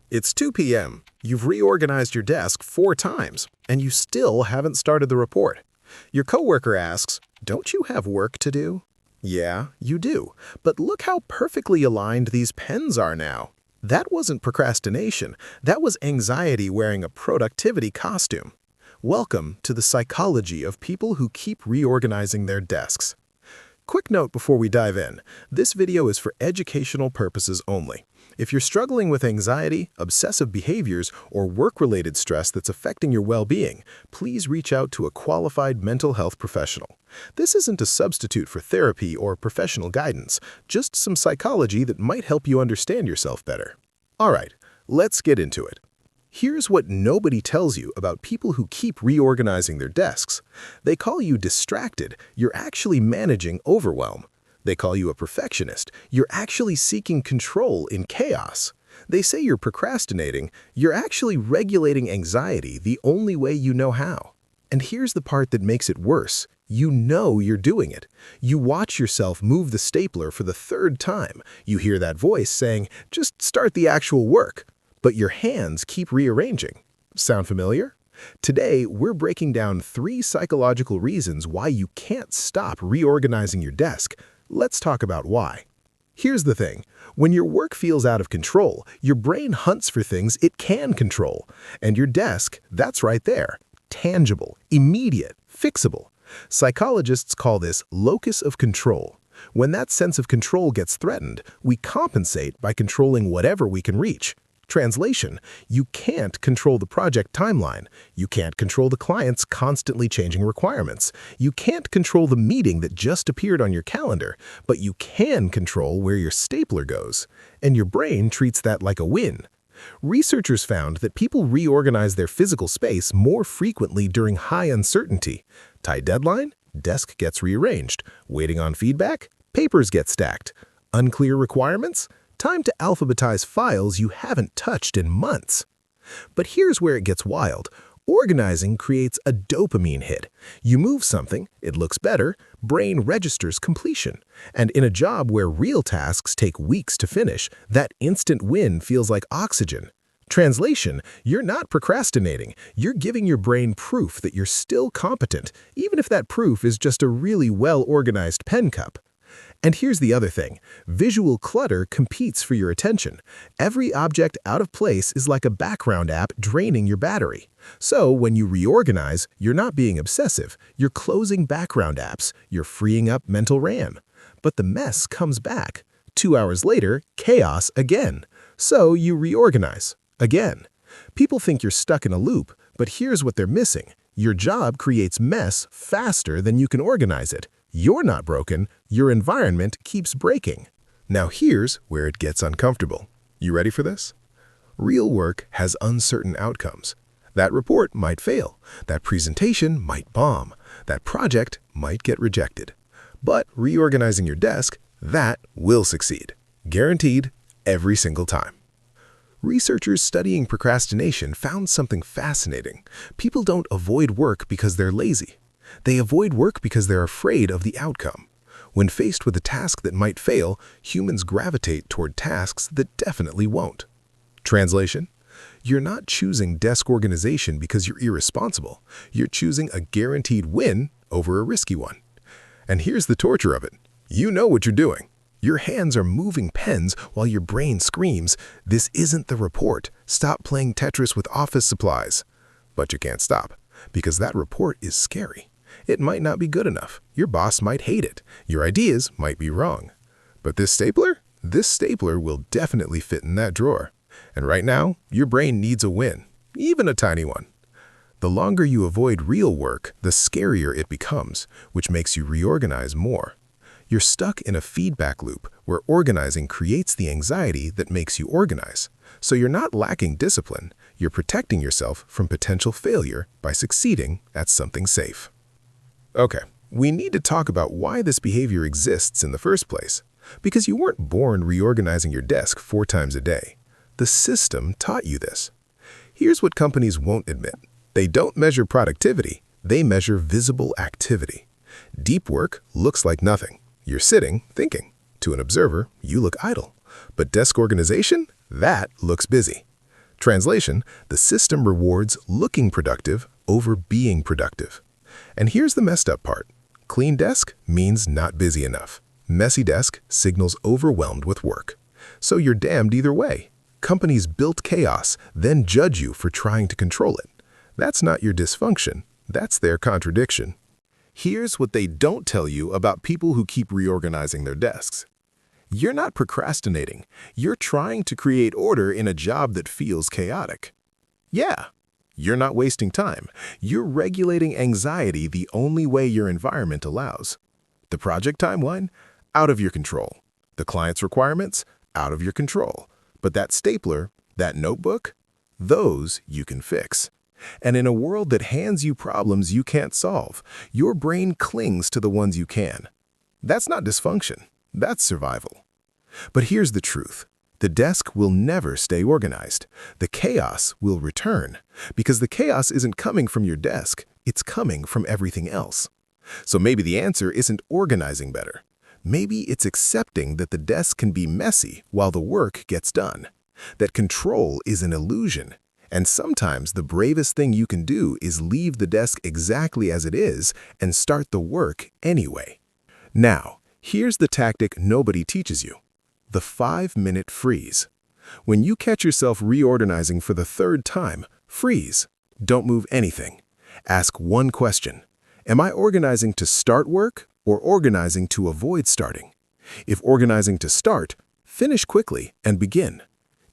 It's 2 p.m. You've reorganized your desk 4 times, and you still haven't started the report. Your coworker asks, "Don't you have work to do?" Yeah, you do. But look how perfectly aligned these pens are now. That wasn't procrastination. That was anxiety wearing a productivity costume. Welcome to the psychology of people who keep reorganizing their desks. Quick note before we dive in. This video is for educational purposes only. If you're struggling with anxiety, obsessive behaviors, or work-related stress that's affecting your well-being, please reach out to a qualified mental health professional. This isn't a substitute for therapy or professional guidance, just some psychology that might help you understand yourself better. All right, let's get into it. Here's what nobody tells you about people who keep reorganizing their desks. They call you distracted. You're actually managing overwhelm. They call you a perfectionist. You're actually seeking control in chaos. They say you're procrastinating. You're actually regulating anxiety the only way you know how. And here's the part that makes it worse. You know you're doing it. You watch yourself move the stapler for the 3rd time. You hear that voice saying, "Just start the actual work." But your hands keep rearranging. Sound familiar? Today, we're breaking down 3 psychological reasons why you can't stop reorganizing your desk. Let's talk about why. Here's the thing. When your work feels out of control, your brain hunts for things it can control. And your desk, that's right there. Tangible, immediate, fixable. Psychologists call this locus of control. When that sense of control gets threatened, we compensate by controlling whatever we can reach. Translation, you can't control the project timeline. You can't control the client's constantly changing requirements. You can't control the meeting that just appeared on your calendar, but you can control where your stapler goes. And your brain treats that like a win. Researchers found that people reorganize their physical space more frequently during high uncertainty. Tight deadline? Desk gets rearranged. Waiting on feedback? Papers get stacked. Unclear requirements? Time to alphabetize files you haven't touched in months. But here's where it gets wild. Organizing creates a dopamine hit. You move something, it looks better, brain registers completion. And in a job where real tasks take weeks to finish, that instant win feels like oxygen. Translation, you're not procrastinating. You're giving your brain proof that you're still competent, even if that proof is just a really well-organized pen cup. And here's the other thing. Visual clutter competes for your attention. Every object out of place is like a background app draining your battery. So when you reorganize, you're not being obsessive. You're closing background apps. You're freeing up mental RAM. But the mess comes back. 2 hours later, chaos again. So you reorganize again. People think you're stuck in a loop, but here's what they're missing. Your job creates mess faster than you can organize it. You're not broken, your environment keeps breaking. Now here's where it gets uncomfortable. You ready for this? Real work has uncertain outcomes. That report might fail. That presentation might bomb. That project might get rejected. But reorganizing your desk, that will succeed. Guaranteed every single time. Researchers studying procrastination found something fascinating. People don't avoid work because they're lazy. They avoid work because they're afraid of the outcome. When faced with a task that might fail, humans gravitate toward tasks that definitely won't. Translation, you're not choosing desk organization because you're irresponsible. You're choosing a guaranteed win over a risky one. And here's the torture of it. You know what you're doing. Your hands are moving pens while your brain screams, "This isn't the report. Stop playing Tetris with office supplies." But you can't stop, because that report is scary. It might not be good enough. Your boss might hate it. Your ideas might be wrong. But this stapler? This stapler will definitely fit in that drawer. And right now, your brain needs a win, even a tiny one. The longer you avoid real work, the scarier it becomes, which makes you reorganize more. You're stuck in a feedback loop where organizing creates the anxiety that makes you organize. So you're not lacking discipline. You're protecting yourself from potential failure by succeeding at something safe. Okay, we need to talk about why this behavior exists in the first place. Because you weren't born reorganizing your desk 4 times a day. The system taught you this. Here's what companies won't admit. They don't measure productivity, they measure visible activity. Deep work looks like nothing. You're sitting, thinking. To an observer, you look idle. But desk organization? That looks busy. Translation, the system rewards looking productive over being productive. And here's the messed up part. Clean desk means not busy enough. Messy desk signals overwhelmed with work. So you're damned either way. Companies built chaos, then judge you for trying to control it. That's not your dysfunction. That's their contradiction. Here's what they don't tell you about people who keep reorganizing their desks. You're not procrastinating. You're trying to create order in a job that feels chaotic. Yeah, you're not wasting time. You're regulating anxiety the only way your environment allows. The project timeline? Out of your control. The client's requirements? Out of your control. But that stapler, that notebook? Those you can fix. And in a world that hands you problems you can't solve, your brain clings to the ones you can. That's not dysfunction. That's survival. But here's the truth. The desk will never stay organized. The chaos will return, because the chaos isn't coming from your desk, it's coming from everything else. So maybe the answer isn't organizing better. Maybe it's accepting that the desk can be messy while the work gets done, that control is an illusion, and sometimes the bravest thing you can do is leave the desk exactly as it is and start the work anyway. Now, here's the tactic nobody teaches you. The 5-minute freeze. When you catch yourself reorganizing for the third time, freeze. Don't move anything. Ask one question. Am I organizing to start work or organizing to avoid starting? If organizing to start, finish quickly and begin.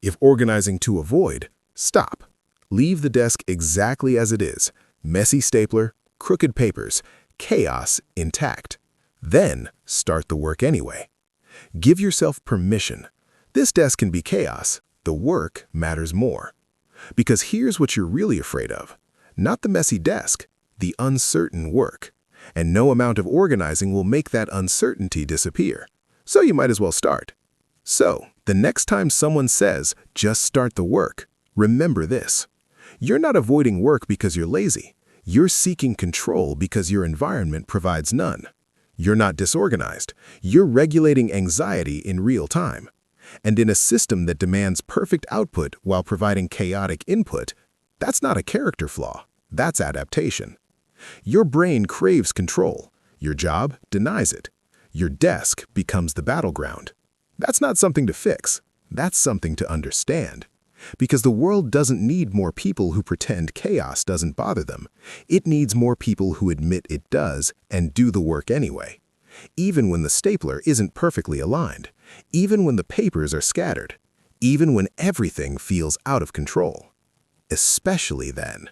If organizing to avoid, stop. Leave the desk exactly as it is. Messy stapler, crooked papers, chaos intact. Then start the work anyway. Give yourself permission. This desk can be chaos. The work matters more. Because here's what you're really afraid of. Not the messy desk, the uncertain work. And no amount of organizing will make that uncertainty disappear. So you might as well start. So, the next time someone says, just start the work, remember this. You're not avoiding work because you're lazy. You're seeking control because your environment provides none. You're not disorganized. You're regulating anxiety in real time. And in a system that demands perfect output while providing chaotic input, that's not a character flaw. That's adaptation. Your brain craves control. Your job denies it. Your desk becomes the battleground. That's not something to fix. That's something to understand. Because the world doesn't need more people who pretend chaos doesn't bother them. It needs more people who admit it does and do the work anyway. Even when the stapler isn't perfectly aligned. Even when the papers are scattered. Even when everything feels out of control. Especially then.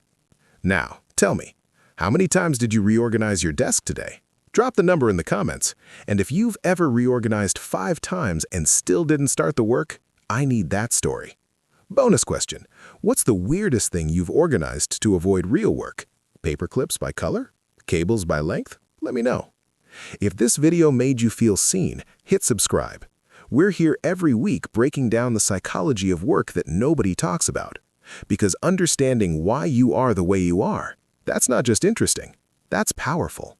Now, tell me, how many times did you reorganize your desk today? Drop the number in the comments. And if you've ever reorganized 5 times and still didn't start the work, I need that story. Bonus question. What's the weirdest thing you've organized to avoid real work? Paper clips by color? Cables by length? Let me know. If this video made you feel seen, hit subscribe. We're here every week breaking down the psychology of work that nobody talks about. Because understanding why you are the way you are, that's not just interesting, that's powerful.